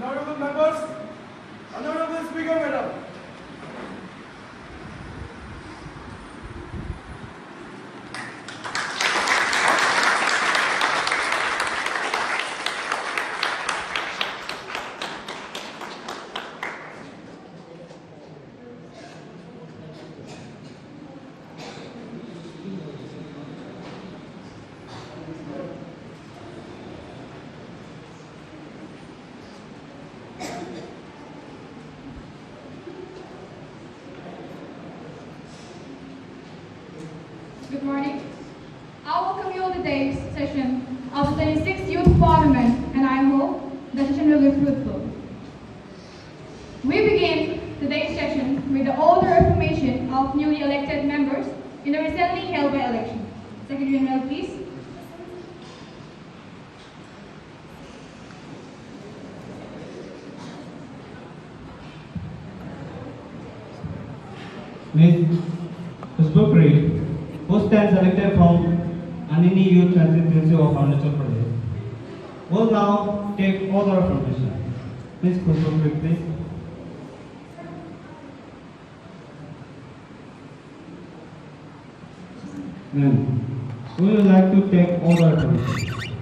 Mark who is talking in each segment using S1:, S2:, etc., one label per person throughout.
S1: Honorable members, Honorable Speaker, Madam.
S2: Good morning. I welcome you all to today's session of the 26th Youth Parliament, and I hope the session will be fruitful. We begin today's session with the order affirmation of newly elected members in the recently held by-election. Secretary General, please.
S3: Ms. Husbukri, who stands elected from Anini Youth Constituency of Arunachal Pradesh, will now take order of permission. Ms. Husbukri, please. Ma'am, would you like to take order of permission?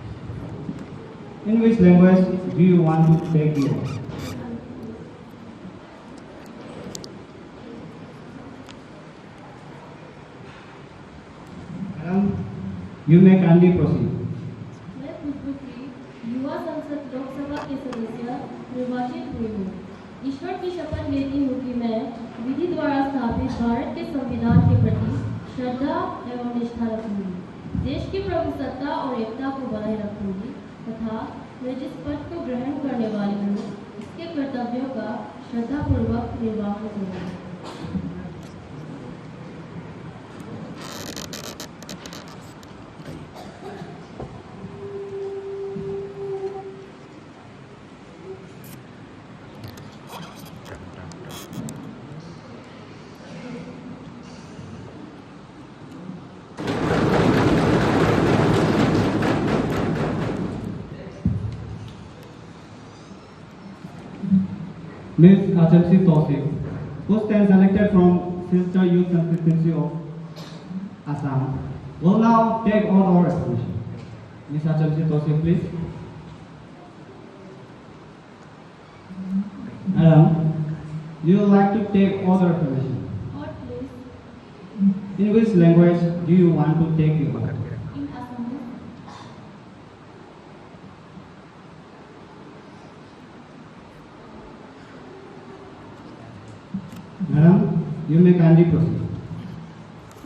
S3: In which language do you want to take the oath? You may kindly proceed.
S4: मैं पुष्पश्री युवा संसद लोकसभा के सदस्य निर्वाचित हुई हूँ। ईश्वर की शपथ लेती हूँ कि मैं विधि द्वारा स्थापित भारत के संविधान के प्रति श्रद्धा एवं निष्ठा रखूंगी, देश की प्रभुसत्ता और एकता को बनाए रखूंगी तथा मैं जिस पद को ग्रहण करने वाली हूँ इसके कर्तव्यों का श्रद्धापूर्वक निर्वाह करूंगी।
S3: Ms. Achamsi Tausif, who stands elected from Sister Youth Constituency of Assam, will now take all our explanation. Ms. Achamsi Tausif, please. Madam, you would like to take all the information.
S4: What please?
S3: In which language do you want to take your oath?
S4: In Assam.
S3: Madam, you may kindly proceed.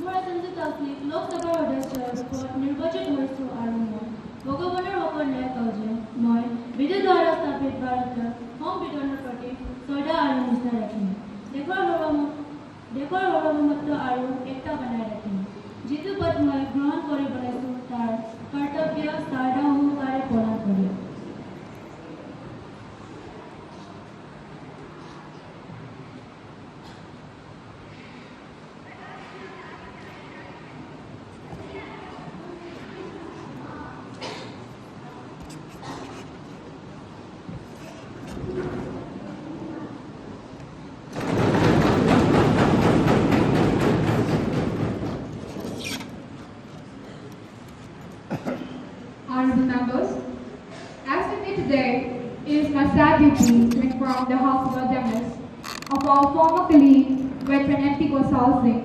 S4: মোৰ এজনী তাফলিক লোকসভাৰ সদস্যৰ ৰূপত নিৰ্বাচিত হৈছোঁ আৰু মই ভগৱানৰ শপত লৈ কওঁ যে মই বিধি দ্বাৰা স্থাপিত ভাৰতৰ সংবিধানৰ প্ৰতি শ্ৰদ্ধা আৰু নিষ্ঠা ৰাখিম, দেশৰ সাৰ্বভৌমত্ব আৰু একতা বনাই ৰাখিম, যিটো পদ মই গ্ৰহণ কৰি বনাইছোঁ তাৰ কৰ্তব্য শ্ৰদ্ধা সহকাৰে পালন কৰিম।
S2: Honorable members, as we meet today, it is my sad duty to inform the House of Ademas of our former colleague, veteran MP Gosal Singh.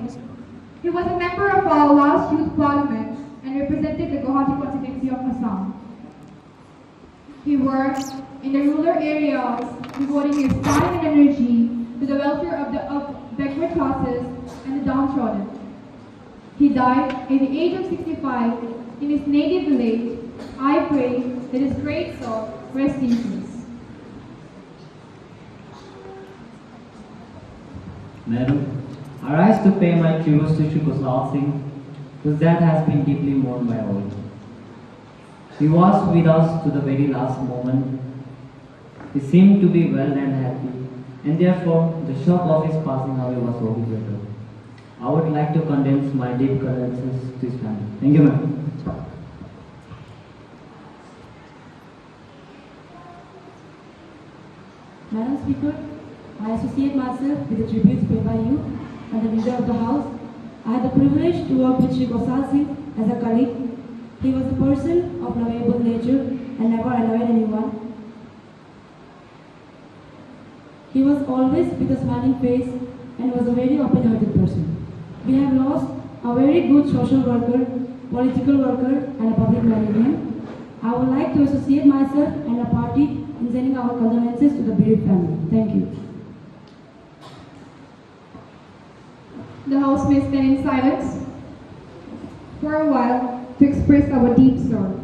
S2: He was a member of our last youth parliament and represented the Guwahati constituency of Assam. He worked in the rural areas, devoting his time and energy to the welfare of the backward classes and the downtrodden. He died at the age of 65 in his native village. I pray that his great soul rest in peace.
S5: Madam, I rise to pay my tributes to Shri Gosal Singh, whose death has been deeply mourned by all. He was with us to the very last moment. He seemed to be well and happy, and therefore the shock of his passing away was so bitter. I would like to condense my deep condolences to his family. Thank you, ma'am.
S6: Speaker, I associate myself with the tributes paid by you and the leader of the House. I had the privilege to work with Shri Gosal Singh as a colleague. He was a person of lovable nature and never annoyed anyone. He was always with a smiling face and was a very open-hearted person. We have lost a very good social worker, political worker, and a public management. I would like to associate myself and a party in sending our condolences to the bereaved family. Thank you.
S2: The House may stand in silence for a while to express our deep sorrow.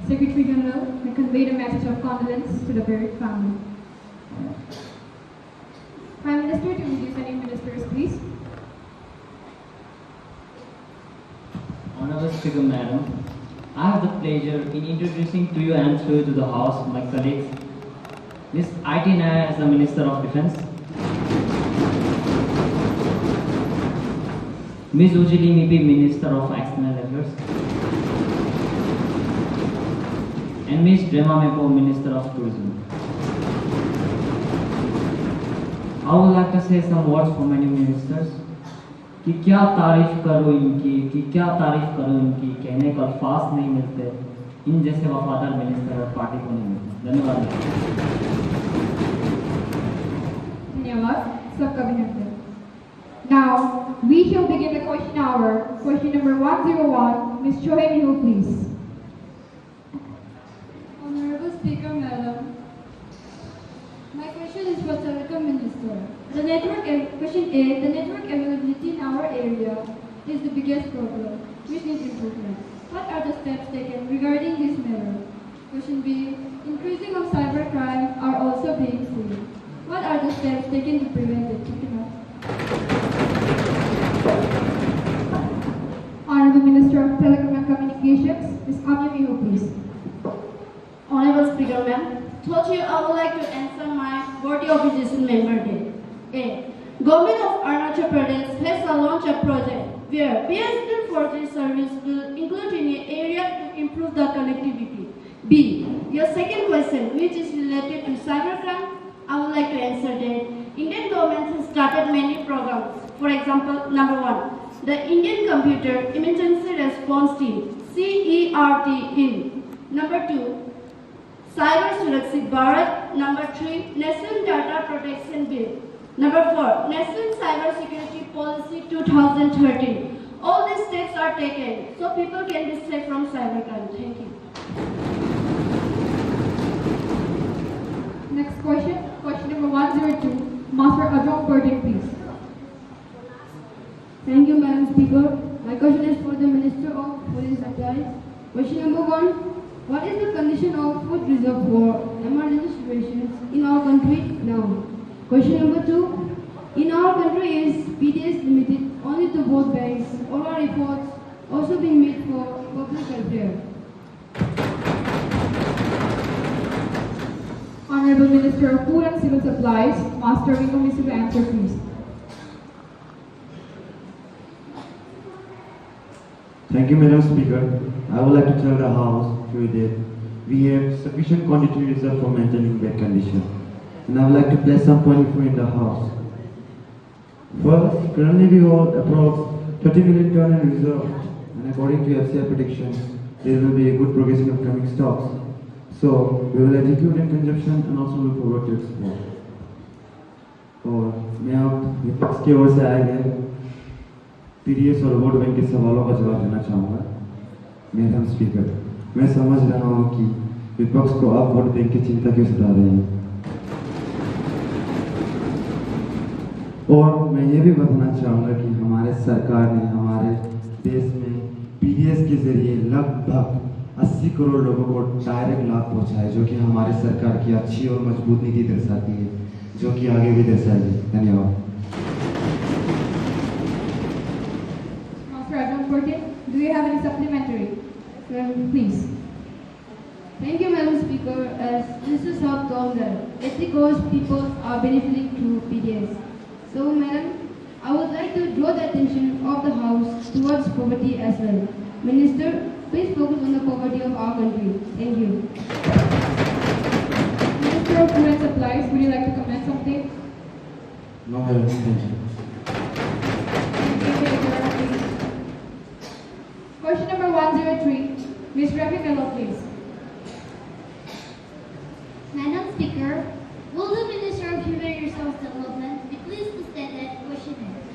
S2: Secretary General may convey the message of condolence to the bereaved family. Prime Minister to introduce any ministers, please.
S5: Honorable Speaker, Madam, I have the pleasure in introducing to you and through to the House my colleagues, Ms. I.T. Nair as the Minister of Defence, Ms. Ujjali Mipi, Minister of External Affairs, and Ms. Drema Mepo, Minister of Tourism. I would like to say some words for many ministers. कि क्या तारीफ करूँ इनकी, कहने को अल्फाज नहीं मिलते, इन जैसे वफादार मिनिस्टर और पार्टी को नहीं मिलते। धन्यवाद।
S2: धन्यवाद, सबका अभिनंदन। Now, we shall begin the question hour. Question number 101, Ms. Choi Miho, please.
S7: Honorable Speaker, Madam, my question is for Telecom Minister. Question A, the network availability in our area is the biggest problem, which needs improvement. What are the steps taken regarding this matter? Question B, increasing of cybercrime are also being seen. What are the steps taken to prevent it? Thank you, ma'am.
S2: Honorable Minister of Telecom and Communications, Ms. Amya Miho, please.
S8: Honorable Speaker, ma'am, thought you I would like to answer my Board of Opposition Member Day. A. Government of Arunachal Pradesh has launched a project where BSNL 4G service will include in an area to improve the connectivity. B. Your second question, which is related to cybercrime, I would like to answer that Indian government has started many programs. For example, number 1, the Indian Computer Emergency Response Team, CERT. Number 2, Cyber Surakshit Bharat. Number 3, National Data Protection Bill. Number 4, National Cyber Security Policy 2013. All these steps are taken so people can be safe from cybercrime. Thank you.
S2: Next question, question number 102, Master Ajong Purdin, please.
S6: Thank you, Madam Speaker. My question is for the Minister of Foreign Supplies. Question number 1. What is the condition of food reserve for emergency situations in our country now? Question number 2. In our country is PDS limited only to vote banks or are efforts also being made for public welfare?
S2: Honorable Minister of Food and Civil Supplies, Master Vinko Misu, to answer, please.
S9: Thank you, Madam Speaker. I would like to tell the House through that we have sufficient quantity reserve for maintaining that condition. And I would like to place some point for in the House. First, currently we hold approx 30 million ton in reserve, and according to FCI predictions, there will be a good progression of coming stocks. So we will educate in consumption and also look forward to export. और मैं अब विपक्ष की ओर से आए गए PDS और vote bank के सवालों का जवाब देना चाहूँगा। मैडम स्पीकर, मैं समझ रहा हूँ कि विपक्ष को आप वोट बैंक की चिंता क्यों सता रहे हैं, और मैं ये भी बताना चाहूँगा कि हमारे सरकार ने हमारे देश में पीडीएस के जरिए लगभग 80 करोड़ लोगों को डायरेक्ट लाभ पहुँचा है, जो कि हमारे सरकार की अच्छी और मजबूत नीति दर्शाती है, जो कि आगे भी दर्शाएगी। धन्यवाद।
S2: Master Adam Fortin, do you have any supplementary? Please.
S6: Thank you, Madam Speaker. As this is South Tonga, ethicals people are benefiting through PDS. So, Madam, I would like to draw the attention of the House towards poverty as well. Minister, please focus on the poverty of our country. Thank you.
S2: Minister of Food and Supplies, would you like to comment something?
S9: No, Madam, thank you.
S2: Question number 103, Ms. Ravi Mello, please.
S10: Madam Speaker, will the Minister of Human Resource Development be pleased to state that question is,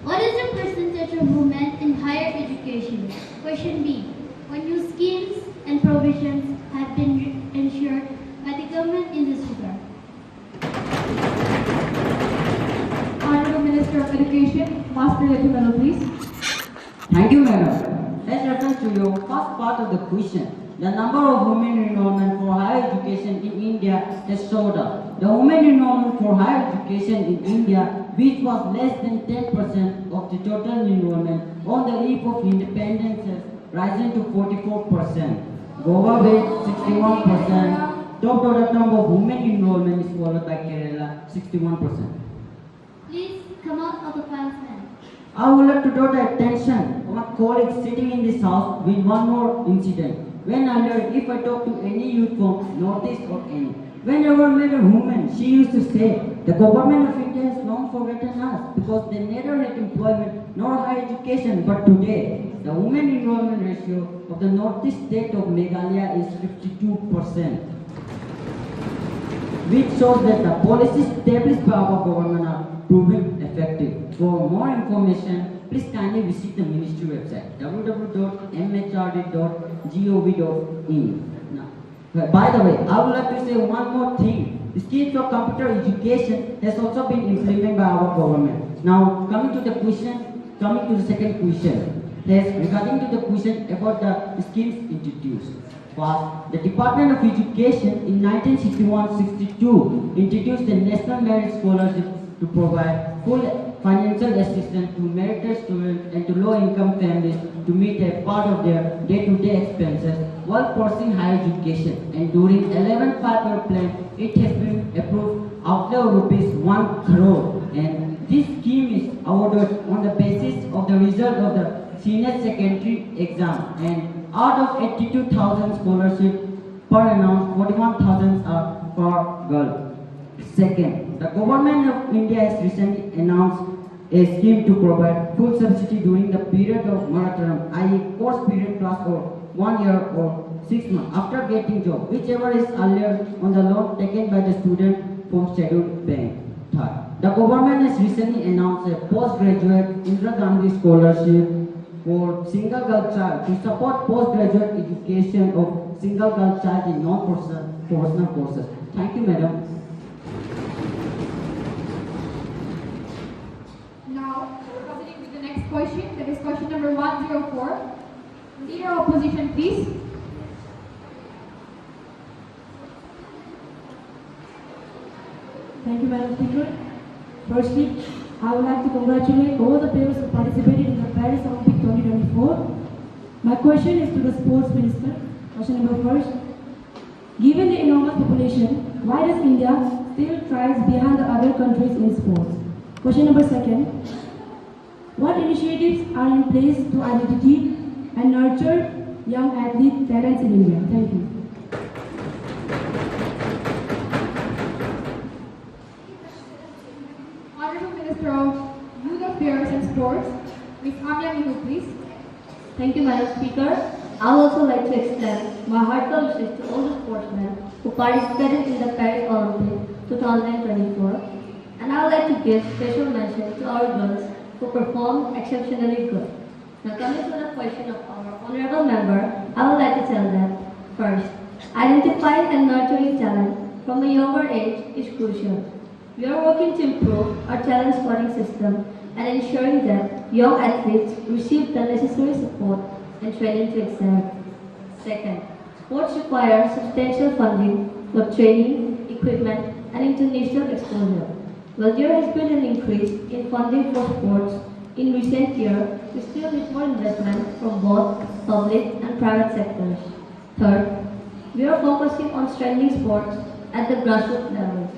S10: what is the percentage of women in higher education? Question B, when new schemes and provisions have been ensured by the government in this regard?
S2: Honorable Minister of Education, Master Ravi Mello, please.
S11: Thank you, Madam. Let's return to your first part of the question. The number of women enrollment for higher education in India has showed up. The women enrollment for higher education in India, which was less than 10% of the total enrollment on the eve of independence, has risen to 44%. Goa with 61%. Top total number of women enrollment is followed by Kerala, 61%.
S10: Please come out of the class now.
S11: I would like to draw the attention of my colleagues sitting in this house with one more incident. When earlier, if I talk to any youth from Northeast or any, whenever I met a woman, she used to say, the government of India has long forgotten us because they neither had employment nor higher education. But today, the women enrollment ratio of the Northeast state of Meghalaya is 52%, which shows that the policies established by our government are proving effective. For more information, please kindly visit the ministry website www.mhrd.gov.in. Now, by the way, I would like to say one more thing. The scheme for computer education has also been implemented by our government. Now, coming to the second question. Yes, regarding to the question about the schemes introduced. First, the Department of Education in 1961-62 introduced the National Merit Scholarship to provide full financial assistance to meritorious students and to low-income families to meet a part of their day-to-day expenses while pursuing higher education. And during 11th five-year plan, it has been approved outlay of rupees 1 crore. And this scheme is awarded on the basis of the result of the senior secondary exam. And out of 82,000 scholarships per annum, 41,000 are for girls. Second, the government of India has recently announced a scheme to provide full subsidy during the period of moratorium, i.e. course period plus for 1 year or 6 months after getting job, whichever is earlier on the loan taken by the student from scheduled bank. Third, the government has recently announced a postgraduate Indira Gandhi scholarship for single girl child to support postgraduate education of single girl child in non-professional courses. Thank you, Madam.
S2: Now, proceeding with the next question, that is question number 104. Leader of opposition, please.
S12: Thank you, Madam Speaker. Firstly, I would like to congratulate all the players who participated in the Paris Olympic 2024. My question is to the Sports Minister. Question number first. Given the enormous population, why does India still thrive behind the other countries in sports? Question number second. What initiatives are in place to identify and nurture young athlete talents in India? Thank you.
S2: Honorable Minister of Youth Affairs and Sports, Ms. Amia Mihu, please.
S8: Thank you, Madam Speaker.
S4: I would also like to extend my heartfelt wishes to all the sportsmen who participated in the Paris Olympics 2024, and I would like to give special mention to our girls who performed exceptionally good. Now coming to the question of our honorable member, I would like to tell that, first, identifying and nurturing talent from a younger age is crucial. We are working to improve our talent spotting system and ensuring that young athletes receive the necessary support and training to excel. Second, sports require substantial funding for training, equipment, and international exposure. While there has been an increase in funding for sports in recent years, we still need more investment from both public and private sectors. Third, we are focusing on strengthening sports at the grassroots level.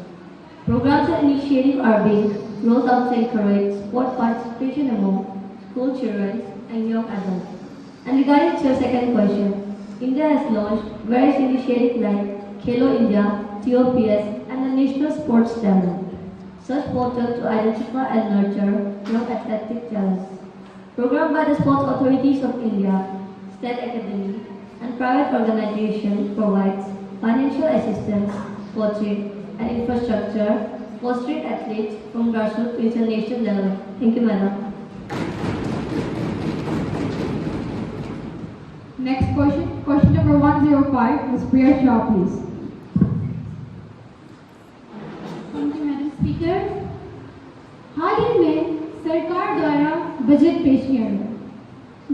S4: Programs and initiatives are being rolled out to encourage sport participation among school children and young adults. And regarding to your second question, India has launched various initiatives like Khelo India, TOPS, and the National Sports Talent. Such portals to identify and nurture young athletic talents. Programmed by the Sports Authorities of India, State Academy, and private organizations provides financial assistance, coaching, and infrastructure for street athletes from grassroots to international level. Thank you, Madam.
S2: Next question, question number 105, Ms. Priya Shah, please.
S6: Thank you, Madam Speaker. हाल ही में सरकार द्वारा budget पेश किया गया,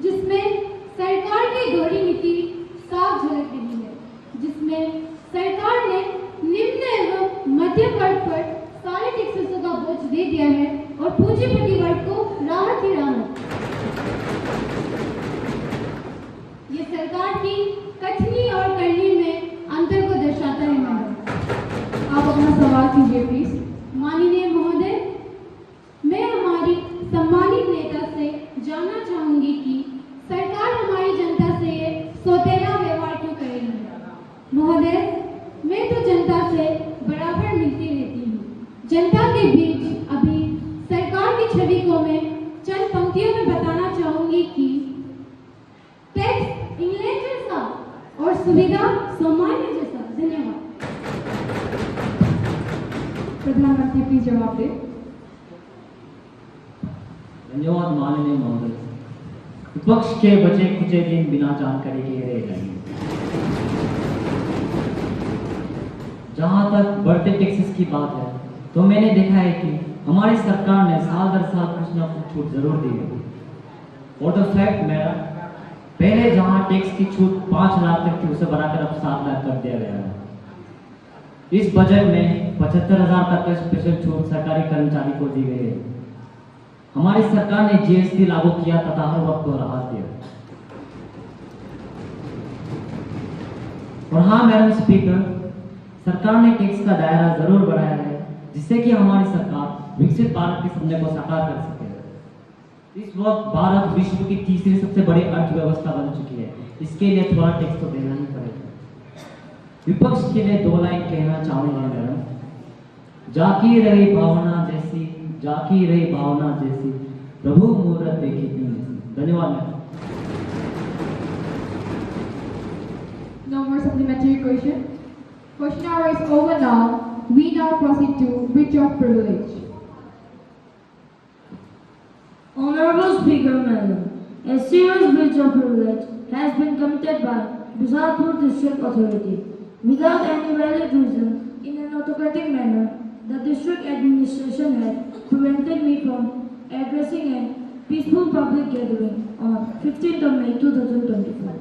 S6: जिसमें सरकार की दोहरी नीति साफ झलक रही है, जिसमें सरकार ने निम्न एवं मध्यम वर्ग पर सारे टैक्सेसों का बोझ दे दिया है और पूंजीपति वर्ग को राहत ही राहत। ये सरकार की कथनी और करनी में अंतर को दर्शाता है। मैडम,
S2: आप अपना सवाल कीजिए प्लीज।
S6: माननीय महोदय, मैं हमारी सम्मानित नेता से जानना चाहूंगी कि सरकार हमारी जनता से ये सौतेला व्यवहार क्यों कर रही है। महोदय, मैं तो जनता से बराबर मिलती रहती हूँ। जनता के बीच अभी सरकार की छवि को मैं चंद पंक्तियों में बताना चाहूंगी कि टैक्स इंग्लैंड जैसा और सुविधा सामान्य जैसा। धन्यवाद।
S2: प्रधानमंत्री प्लीज जवाब दे।
S5: धन्यवाद माननीय महोदय। विपक्ष के बचे कुचे दिन बिना जानकारी के रह जाएंगे। जहां तक बढ़ते टैक्सेस की बात है, तो मैंने देखा है कि हमारी सरकार ने साल दर साल कुछ न कुछ छूट जरूर दी है। फॉर द फैक्ट मैडम, पहले जहां टैक्स की छूट 5 लाख तक थी, उसे बढ़ाकर अब 7 लाख कर दिया गया है। इस बजट में 75,000 तक का स्पेशल छूट सरकारी कर्मचारी को दी गई है। हमारी सरकार ने जीएसटी लागू किया तथा हर वर्ग को राहत दिया। और हाँ मैडम स्पीकर, सरकार ने टैक्स का दायरा जरूर बढ़ाया है, जिससे कि हमारी सरकार विकसित भारत के सपने को साकार कर सके। इस वक्त भारत विश्व की तीसरी सबसे बड़ी अर्थव्यवस्था बन चुकी है। इसके लिए थोड़ा टैक्स तो देना ही पड़ेगा। विपक्ष के लिए 2 लाइन कहना चाहूंगा मैडम। जाकी रही भावना जैसी, जाकी रही भावना जैसी, प्रभु मुहूर्त देखी क्यों नहीं। धन्यवाद madam.
S2: No more supplementary question. Question hour is over now. We now proceed to breach of privilege.
S13: Honorable Speaker, Madam, a serious breach of privilege has been committed by Bizarpur District Authority. Without any valid reason, in an autocratic manner, the district administration had prevented me from addressing a peaceful public gathering on 15th of May 2024.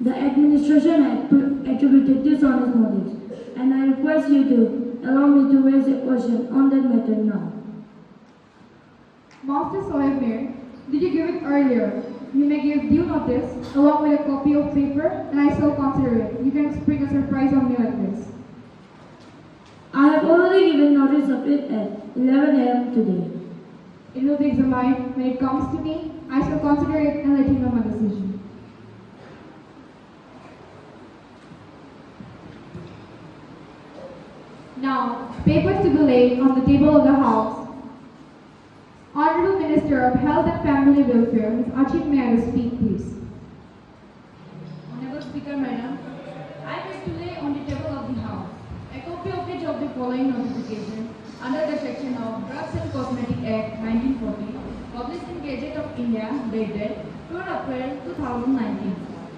S13: The administration had attributed dishonest motives, and I request you to allow me to raise a question on that matter now.
S2: Master Sohaib, did you give it earlier? You may give due notice along with a copy of paper, and I shall consider it. You can spring a surprise on me like this.
S13: I have already given notice of it at 11 a.m. today.
S2: It will be examined. When it comes to me, I shall consider it and let you know my decision. Now, papers to be laid on the table of the House. Honorable Minister of Health and Family Welfare, Ms. Achit Meher, to speak, please.
S6: Speaker Madam, I wish to lay on the table of the House a copy of each of the following notification under the section of Drugs and Cosmetic Act 1940, published in Gazette of India, dated 12 April 2019,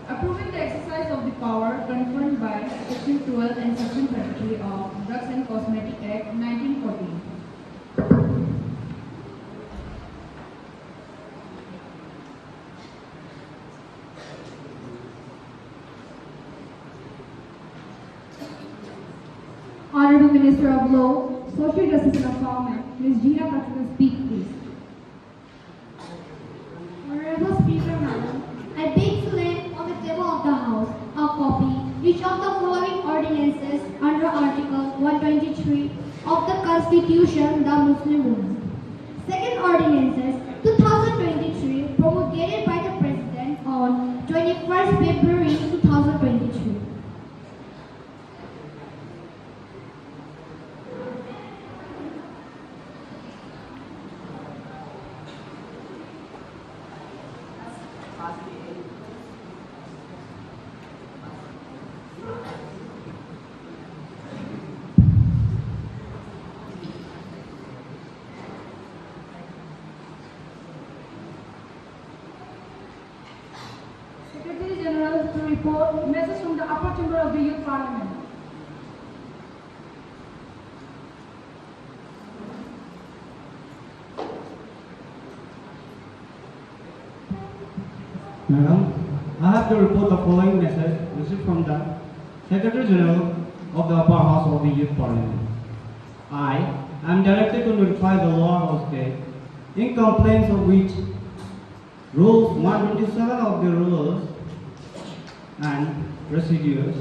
S6: approving the exercise of the power conferred by Section 12 and Section 33 of Drugs and Cosmetic Act 1940.
S2: Honorable Minister of Law, Social Justice and Empowerment, Ms. Gina Patrick, speak please.
S10: Honorable Speaker Madam, I beg to lay on the table of the House a copy each of the following ordinances under Article 123 of the Constitution, the Muslim Women. Second ordinances 2023 promulgated by the President on 21st February 2023.
S2: Secretary General to report message from the upper chamber of the Youth Parliament.
S3: Madam, I have to report the following message received from the Secretary General of the Upper House of the Youth Parliament. I am directed to notify the lower house state in complaints of which Rules 127 of the Rules and Procedures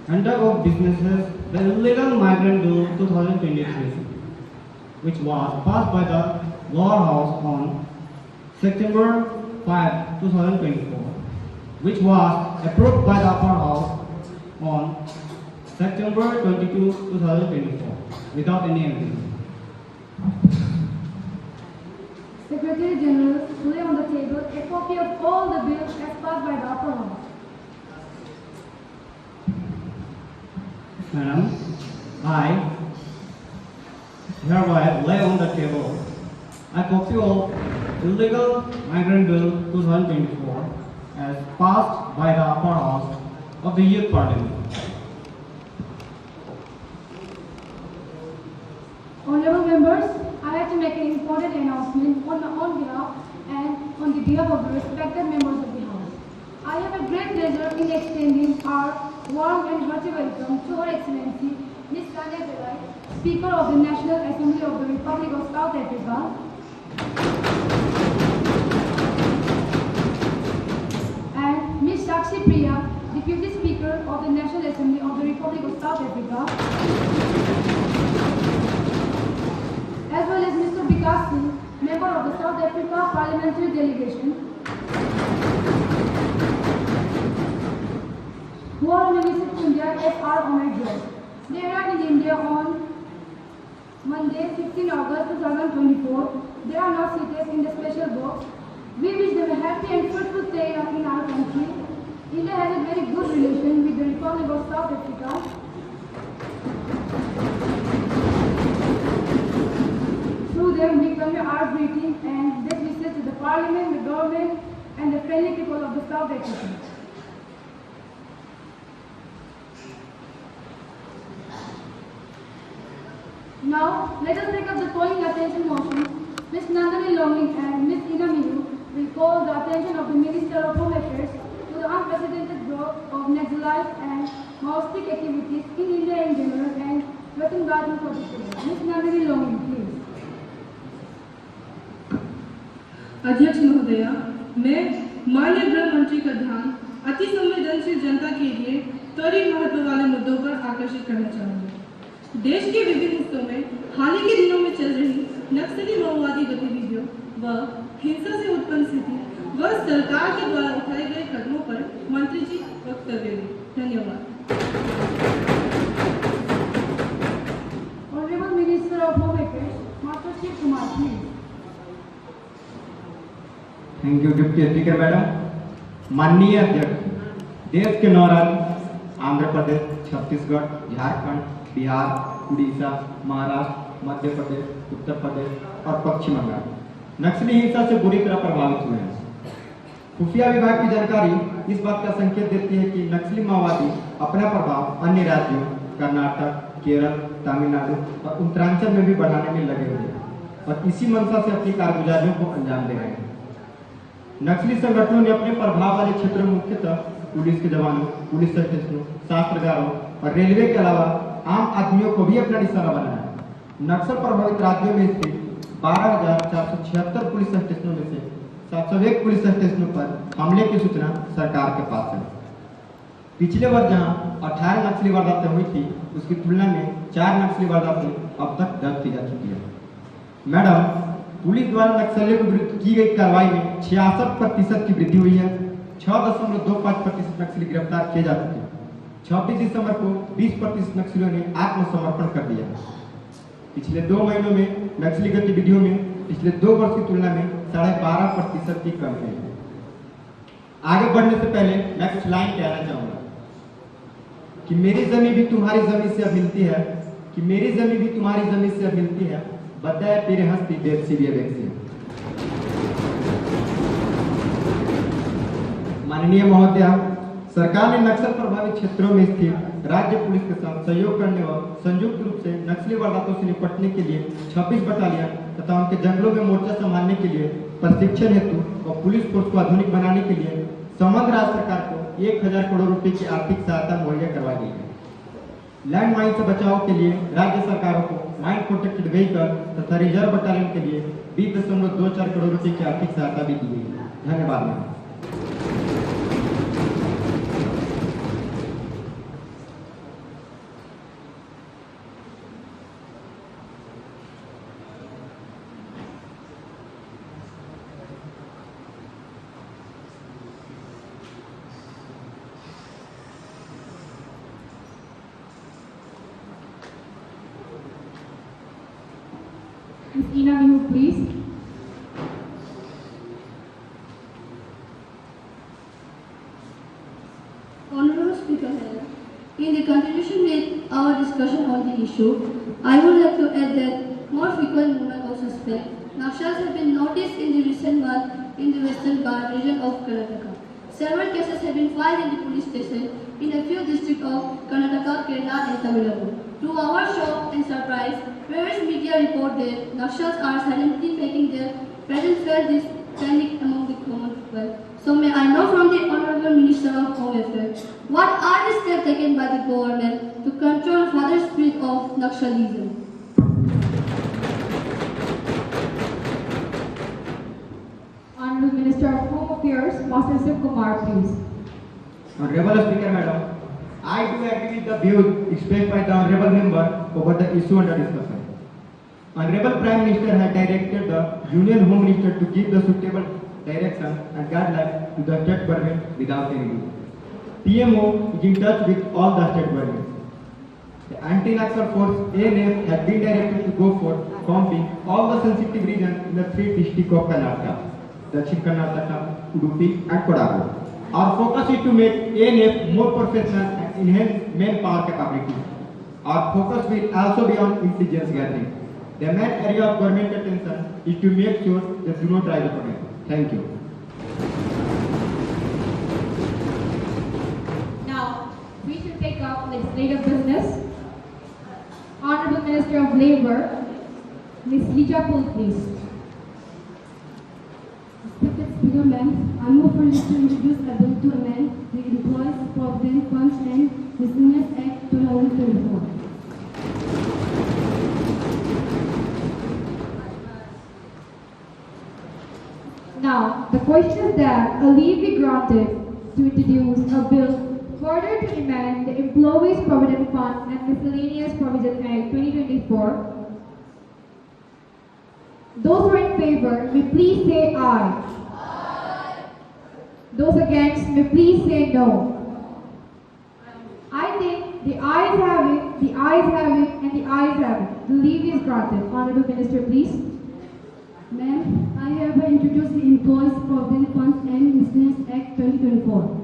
S3: Conduct of Businesses, the Illegal Migrant Bill 2023, which was passed by the lower house on September 5, 2024, which was approved by the upper house on September 22, 2024, without any amendment.
S2: Secretary General to lay on the table a copy of all the bills as passed by the upper house.
S3: Madam, I hereby lay on the table a copy of Illegal Migrant Bill 2024 as passed by the upper house of the Youth Parliament.
S2: Honorable members, I have to make an important announcement on my own behalf and on the behalf of the respected members of the House. I have a great pleasure in extending our warm and hearty welcome to Her Excellency Ms. Tanya Belay, Speaker of the National Assembly of the Republic of South Africa, and Ms. Sakshi Priya, Deputy Speaker of the National Assembly of the Republic of South Africa, as well as Mr. Vikas Singh, member of the South Africa Parliamentary Delegation, who are on a visit to India as our honored guests. They arrived in India on Monday, 16 August 2024. They are now seated in the special box. We wish them a happy and fruitful stay in our country. India has a very good relation with the Republic of South Africa. Through them, we convey our greetings and best wishes to the Parliament, the government, and the friendly people of the South Africa. Now, let us take up the calling attention motion. Ms. Nandini Longling and Ms. Ina Miru will call the attention of the Minister of Home Affairs to the unprecedented growth of nationalized and Maoistic activities in India in general and Western Ghats in particular. Ms. Nandini Longling, please.
S14: अध्यक्ष महोदया, मैं माननीय गृह मंत्री का ध्यान अति संवेदनशील जनता के लिए त्वरित महत्व वाले मुद्दों पर आकर्षित करना चाहूँगी। देश के विभिन्न हिस्सों में हाल ही के दिनों में चल रही नक्सली माओवादी गतिविधियों व हिंसा से उत्पन्न स्थिति व सरकार के द्वारा उठाए गए कदमों पर मंत्री जी वक्तव्य दें। धन्यवाद।
S2: Honorable Minister of Home Affairs, Master Shiv Kumar, please.
S3: Thank you deputy speaker madam. माननीय अध्यक्ष,
S15: देश के 9 राज्य आंध्र प्रदेश, छत्तीसगढ़, झारखंड, बिहार, उड़ीसा, महाराष्ट्र, मध्य प्रदेश, उत्तर प्रदेश और पश्चिम बंगाल नक्सली हिंसा से बुरी तरह प्रभावित हुए हैं। खुफिया विभाग की जानकारी इस बात का संकेत देती है कि नक्सली माओवादी अपना प्रभाव अन्य राज्यों कर्नाटक, केरल, तमिलनाडु और उत्तरांचल में भी बढ़ाने में लगे हुए हैं और इसी मंशा से अपनी कारगुजारियों को अंजाम दे रहे हैं। नक्सली संगठनों ने अपने प्रभाव वाले क्षेत्रों में मुख्यतः पुलिस के जवानों, पुलिस स्टेशनों, शस्त्रागारों और रेलवे के अलावा आम आदमियों को भी अपना निशाना बनाया है। नक्सल प्रभावित राज्यों में स्थित 12,476 पुलिस स्टेशनों में से 701 पुलिस स्टेशनों पर हमले की सूचना सरकार के पास है। पिछले वर्ष जहां 18 नक्सली वारदातें हुई थी, उसकी तुलना में 4 नक्सली वारदातें अब तक दर्ज की जा चुकी है। मैडम, पुलिस द्वारा नक्सलियों के विरुद्ध की गई कार्रवाई में 66% की वृद्धि हुई है। 6.25% नक्सली गिरफ्तार किए जा चुके हैं। 26 दिसंबर को 20% नक्सलियों ने आत्मसमर्पण कर दिया। पिछले 2 महीनों में नक्सली गतिविधियों में पिछले 2 वर्ष की तुलना में 12.5% की कमी है। आगे बढ़ने से पहले मैं कुछ लाइन कहना चाहूंगा कि मेरी जमीन भी तुम्हारी जमीन से अब मिलती है, कि मेरी जमीन भी तुम्हारी जमीन से अब मिलती है, बताए तेरे हस्ती देव सी भी। माननीय महोदय, सरकार ने नक्सल प्रभावित क्षेत्रों में स्थित राज्य पुलिस के साथ सहयोग करने और संयुक्त रूप से नक्सली वारदातों से निपटने के लिए 26 बटालियन तथा उनके जंगलों में मोर्चा संभालने के लिए प्रशिक्षण हेतु और पुलिस फोर्स को आधुनिक बनाने के लिए समग्र राज्य सरकार को 1000 करोड़ रुपए की आर्थिक सहायता मुहैया करवाई गई है। लैंड माइन से बचाव के लिए राज्य सरकारों को माइन प्रोटेक्टेड व्हीकल तथा रिजर्व बटालियन के लिए 20.24 करोड़ रुपए की आर्थिक सहायता भी दी गई है। धन्यवाद।
S2: Ms. Ina Mihu, please.
S8: Honorable Speaker, in the continuation with our discussion on the issue, I would like to add that more frequent movement of suspect Nakshals have been noticed in the recent months in the Western Ghat region of Karnataka. Several cases have been filed in the police station in a few districts of Karnataka, Kerala and Tamil Nadu. To our shock and surprise, various media report that Nakshals are silently making their presence felt this panic among the common people. So may I know from the Honorable Minister of Home Affairs, what are the steps taken by the government to control further spread of Nakshalism?
S2: Honorable Minister of Home Affairs, Master Shiv Kumar, please.
S15: Honorable Speaker, Madam, I do agree with the views expressed by the Honorable Member over the issue under discussion. Honorable Prime Minister has directed the Union Home Minister to give the suitable direction and guidelines to the state government without any delay. PMO is in touch with all the state governments. The anti-Naxal force ANF has been directed to go for combing all the sensitive regions in the 3 districts of Karnataka, Dakshin Karnataka, Udupi and Kodagu. Our focus is to make ANF more professional and enhance manpower capability. Our focus will also be on intelligence gathering. The main area of government attention is to make sure they do not rise up again. Thank you.
S2: Now, we should take up legislative business. Honorable Minister of Labor, Ms. Lija Pul, please.
S6: Respected Speaker, ma'am, I move for you to introduce a bill to amend the Employees Provident Funds and Miscellaneous Act 2024.
S2: Now, the question is that a leave be granted to introduce a bill further to amend the Employees Provident Fund and Miscellaneous Provision Act 2024. Those who are in favor may please say aye. Aye. Those against may please say no. I think the ayes have it, the ayes have it, and the ayes have it. The leave is granted. Honorable Minister, please.
S6: Ma'am, I hereby introduce the Employees Provident Funds and Miscellaneous Act 2024.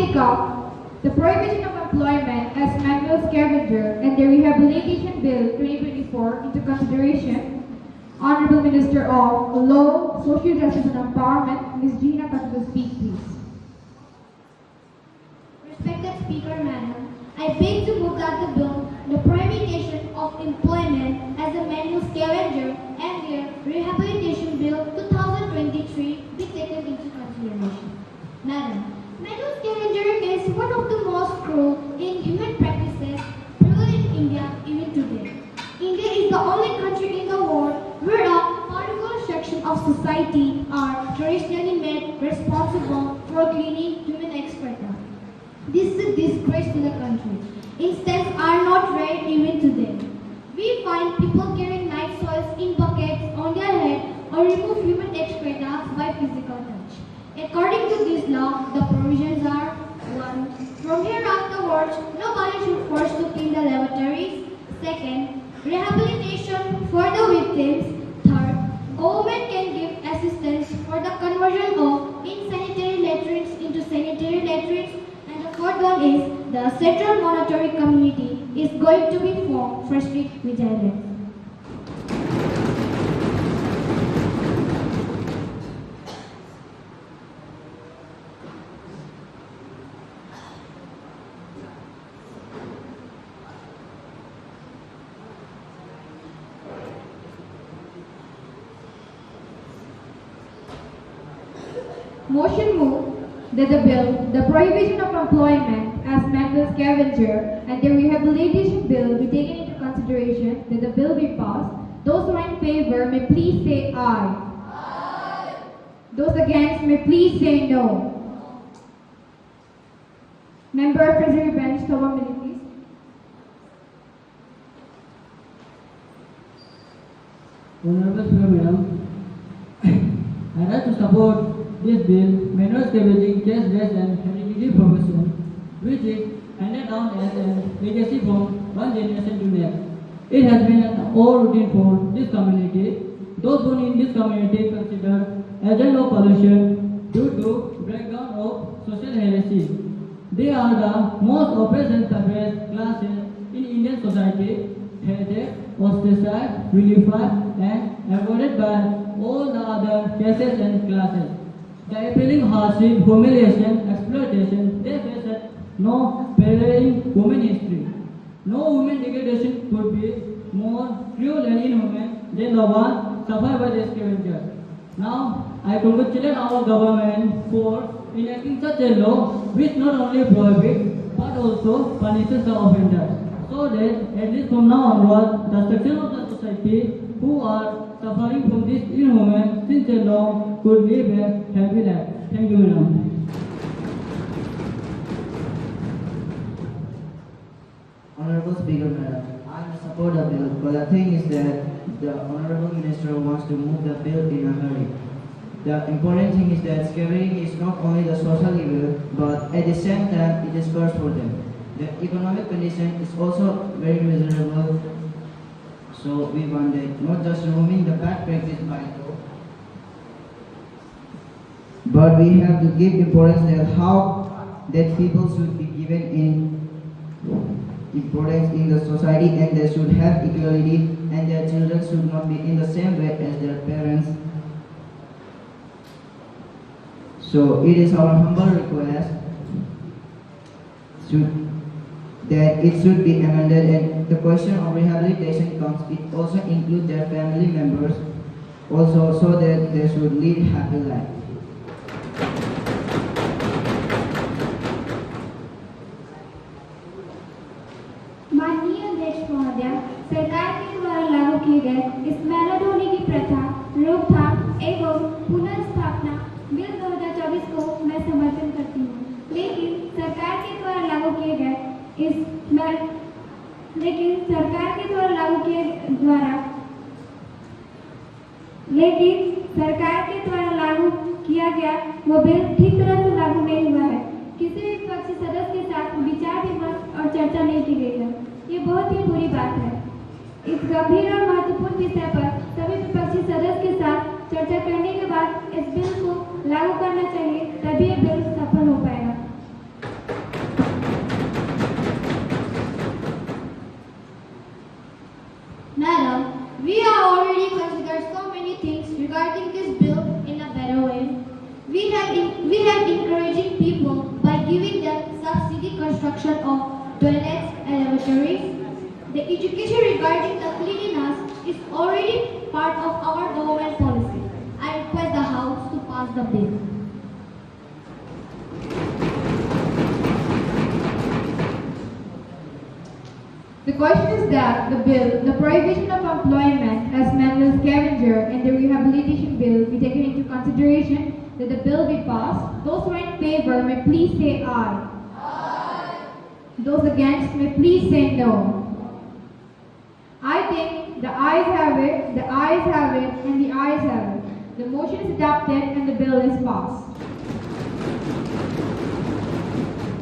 S2: take up the Prohibition of Employment as Manual Scavenger and the Rehabilitation Bill 2024 into consideration, Honorable Minister of Law, Social Justice and Empowerment, Ms. Gina Catulo, speak please.
S10: Respected Speaker, Madam, I beg to move that the bill, the Prohibition of Employment as a Manual Scavenger and the Rehabilitation Bill 2023 be taken into consideration. Madam, manual scavengering is one of the most cruel, inhuman practices prevalent in India even today. India is the only country in the world where a particular section of society are traditionally made responsible for cleaning human excreta. This is a disgrace to the country. Instances are not rare even today. We find people carrying night soils in buckets on their head or remove human excreta by physical touch. According to this law, the provisions are 1. From here afterwards, nobody should force to clean the lavatories. 2nd, rehabilitation for the victims. 3rd, government can give assistance for the conversion of insanitary latrines into sanitary latrines. And the 4th one is the Central Monitoring Committee is going to be formed for strict vigilance.
S2: Motion moved that the bill, the Prohibition of Employment as Manual Scavenger and the Rehabilitation Bill be taken into consideration, that the bill be passed. Those who are in favor may please say aye. Aye. Those against may please say no. Member of Treasury Bench, to 1 minute please.
S16: Honorable Speaker, Madam, I like to support this bill, manual scavenging, cash-based and hereditary profession, which is handed down as a legacy from one generation to next. It has been an old routine for this community. Those born in this community considered agent of pollution due to breakdown of social hierarchy. They are the most oppressed and suppressed classes in Indian society, hated, ostracized, vilified, and avoided by all the other cases and classes. The appalling hardship, humiliation, exploitation they face at no parallel in human history. No human degradation could be more cruel and inhuman than the one suffered by the scavengers. Now, I congratulate our government for enacting such a law which not only prohibits but also punishes the offenders, so that at least from now onward, the section of the society who are suffering from this inhuman since a law could live a happy life. Thank you, Madam.
S17: Honorable Speaker, Madam, I will support the bill, but the thing is that the Honorable Minister wants to move the bill in a hurry. The important thing is that scavenging is not only the social evil, but at the same time it is first for them. The economic condition is also very miserable, so we want that not just removing the bad practice by law, but we have to give importance that how that people should be given importance in the society, and they should have equality, and their children should not be in the same way as their parents. So it is our humble request that it should be amended, and the question of rehabilitation comes, it also includes their family members also, so that they should live happy life.
S10: माननीय अध्यक्ष महोदय, सरकार के द्वारा लागू किए गए इस मैला ढोने की प्रथा रोकथाम एवं पुनर्स्थापना बिल 2024 को मैं समर्थन करती हूँ, लेकिन सरकार के द्वारा लागू किए गए किया गया वो बिल ठीक तरह से लागू नहीं हुआ है। किसी भी विपक्षी सदस्य के साथ विचार विमर्श और चर्चा नहीं की गई है। ये बहुत ही बुरी बात है। इस गंभीर और महत्वपूर्ण विषय पर सभी विपक्षी सदस्य के साथ चर्चा करने के बाद इस बिल को लागू करना चाहिए, तभी ये बिल सफल हो पाएगा। we have encouraging people by giving them subsidy construction of toilets and lavatories? The education regarding the cleanliness is already part of our government policy. I request the House to pass the bill.
S2: The question is that the bill, the prohibition of employment as manual scavenger and the rehabilitation bill be taken into consideration, that the bill be passed. Those who are in favor may please say aye. Aye. Those against may please say no. I think the ayes have it, the ayes have it, and the ayes have it. The motion is adopted and the bill is passed.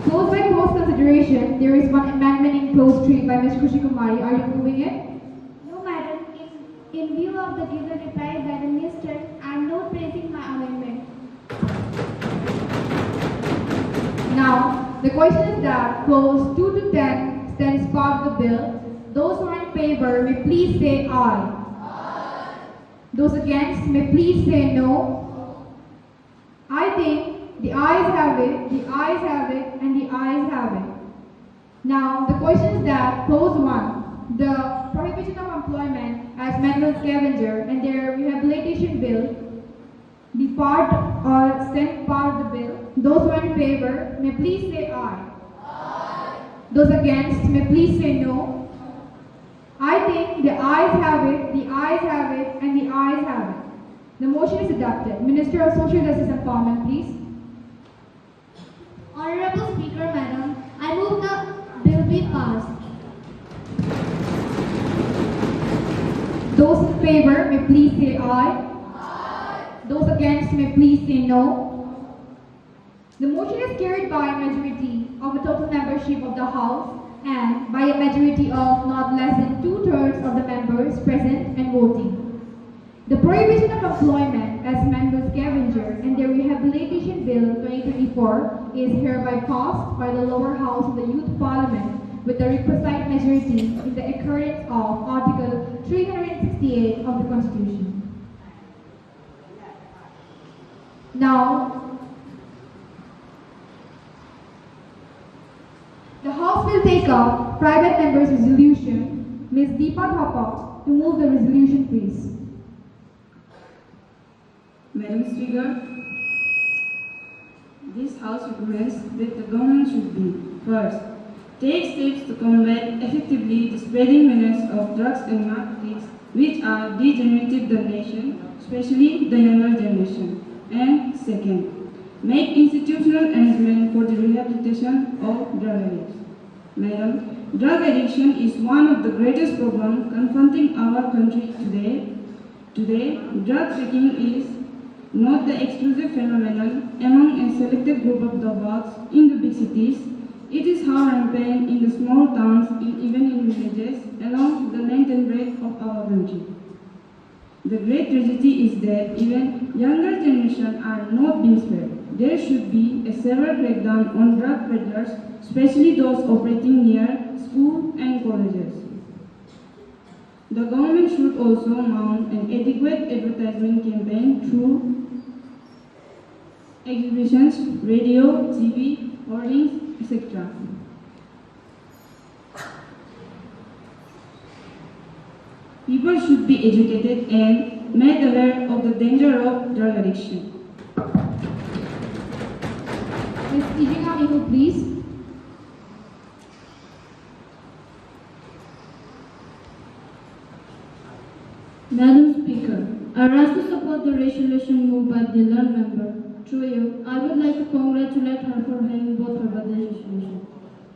S2: Closed by close consideration, there is one amendment in close 3 by Ms. Krushi Kumari. Are you moving it?
S10: No, madam. In view of the given reply by the minister, I am not placing my amendment.
S2: Now, the question is that clause 2 to 10 stands part of the bill. Those who are in favor may please say aye. Aye. Those against may please say no. I think the ayes have it, the ayes have it, and the ayes have it. Now, the question is that clause 1, the prohibition of employment as manual scavenger and their rehabilitation bill be part or stand part of the bill. Those who are in favor may please say aye. Aye. Those against may please say no. I think the ayes have it, the ayes have it, and the ayes have it. The motion is adopted. Minister of Social Justice and Empowerment, please.
S10: Honorable Speaker, Madam, I move the bill be passed.
S2: Those in favor may please say aye. Aye. Those against may please say no. The motion is carried by a majority of the total membership of the House and by a majority of not less than 2/3 of the members present and voting. The prohibition of employment as manual scavenger and the rehabilitation bill 2024 is hereby passed by the lower house of the Youth Parliament with the requisite majority in the occurrence of Article 368 of the Constitution. Now, the House will take up private members' resolution. Ms. Deepa Thapa to move the resolution, please.
S14: Madam Speaker, this House recommends that the government should be, first, take steps to combat effectively the spreading menace of drugs and narcotics which are degenerating the nation, especially the younger generation. And second, make institutional arrangement for the rehabilitation of drug addicts. Madam, drug addiction is one of the greatest problems confronting our country today. Today, drug taking is not the exclusive phenomenon among a selected group of the blacks in the big cities. It is how rampant in the small towns, even in villages, along the length and breadth of our country. The great tragedy is that even younger generations are not being spared. There should be a severe crackdown on drug peddlers, especially those operating near schools and colleges. The government should also mount an adequate advertisement campaign through exhibitions, radio, TV, hoardings, etc. People should be educated and made aware of the danger of drug addiction.
S2: Ms. Ijinga Ihu, please.
S13: Madam Speaker, I rise to support the resolution moved by the learned member. Through you, I would like to congratulate her for having brought forward the resolution.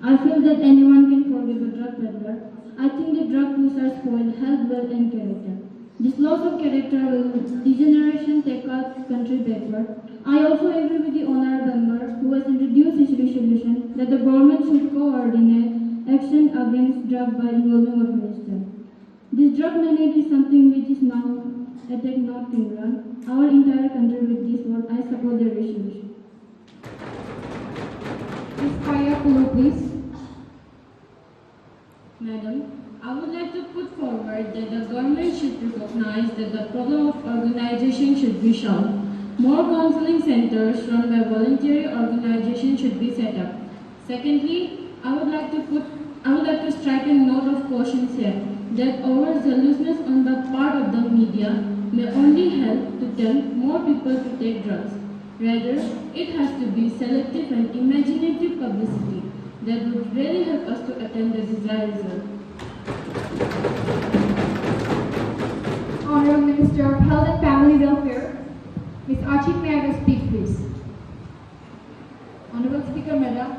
S13: I feel that anyone can forgive a drug peddler. I think the drug users spoil health, wealth and character. This loss of character will degeneration take our country backward. I also agree with the honourable member who has introduced this resolution that the government should coordinate action against drug by involving a minister. This drug mandate is something which is now attack North England, our entire country. With this word, I support the resolution.
S2: Ms. Kaya Kulu, please.
S4: Madam, I would like to put forward that the government should recognize that the problem of organization should be solved. More counseling centers run by voluntary organizations should be set up. Secondly, I would like to strike a note of caution here that over zealousness on the part of the media may only help to tempt more people to take drugs. Rather, it has to be selective and imaginative publicity that would really help us to attain the desired result.
S2: Honorable Minister of Health and Family Welfare, Ms. Achik, may I have a speak, please?
S6: Honorable Speaker, Madam,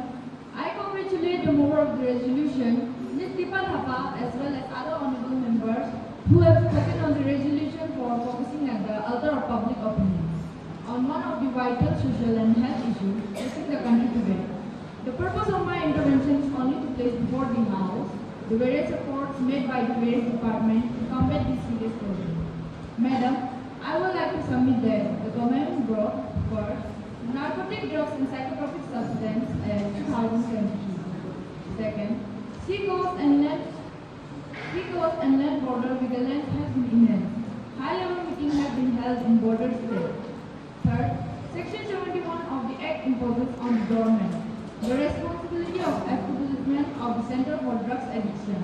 S6: I congratulate the mover of the resolution, Ms. Deepa Thapa, as well as other honorable members who have spoken on the resolution for focusing at the altar of public opinion on one of the vital social and health issues facing the country today. The purpose of my intervention is only to place before the House the various efforts made by the various departments to combat this serious problem. Madam, I would like to submit that the government brought first Narcotic Drugs and Psychotropic Substance Act 2017. Second, Sea Coast and Land Border Vigilance has been enhanced. High-level meetings have been held in border states. Third, Section 71 of the Act imposes on the government the responsibility of establishment of the Center for Drugs Addiction.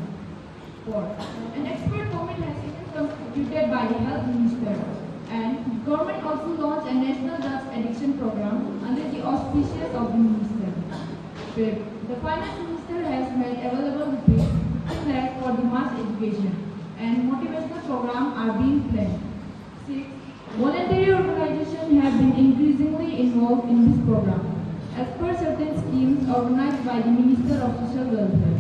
S6: Fourth, an expert committee has been constituted by the Health Minister, and the government also launched a national drugs addiction program under the auspices of the minister. Fifth, the Finance Minister has made available rupees 15 lakh for the mass education, and motivational programs are being planned. Sixth, voluntary organizations have been increasingly involved in this program, as per certain schemes organized by the Minister of Social Welfare.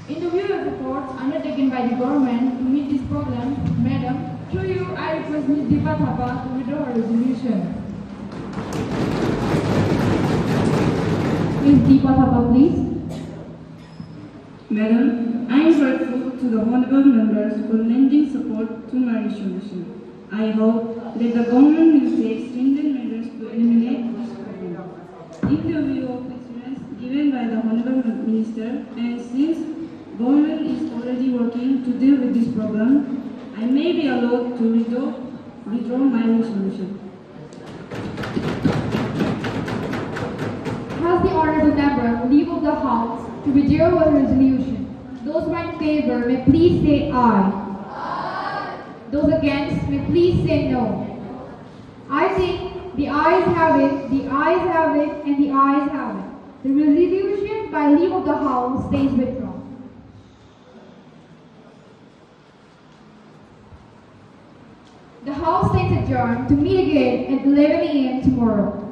S6: In the view of efforts undertaken by the government to meet this problem, Madam, through you, I request Ms. Deepa Thapa to withdraw her resolution.
S2: Ms. Deepa Thapa, please.
S14: Madam, I am grateful to the honorable members for lending support to my resolution. I hope that the government will take stringent measures to eliminate this problem. In the view of experience given by the honorable minister, and since government is already working to deal with this problem, I may be allowed to withdraw my resolution.
S2: Has the honorable member leave of the House to withdraw her resolution? Those who are in favor may please say aye. Aye. Those against may please say no. I think the ayes have it, the ayes have it, and the ayes have it. The resolution by leave of the House stays withdrawn. The House stands adjourned to meet again at 11 a.m. tomorrow.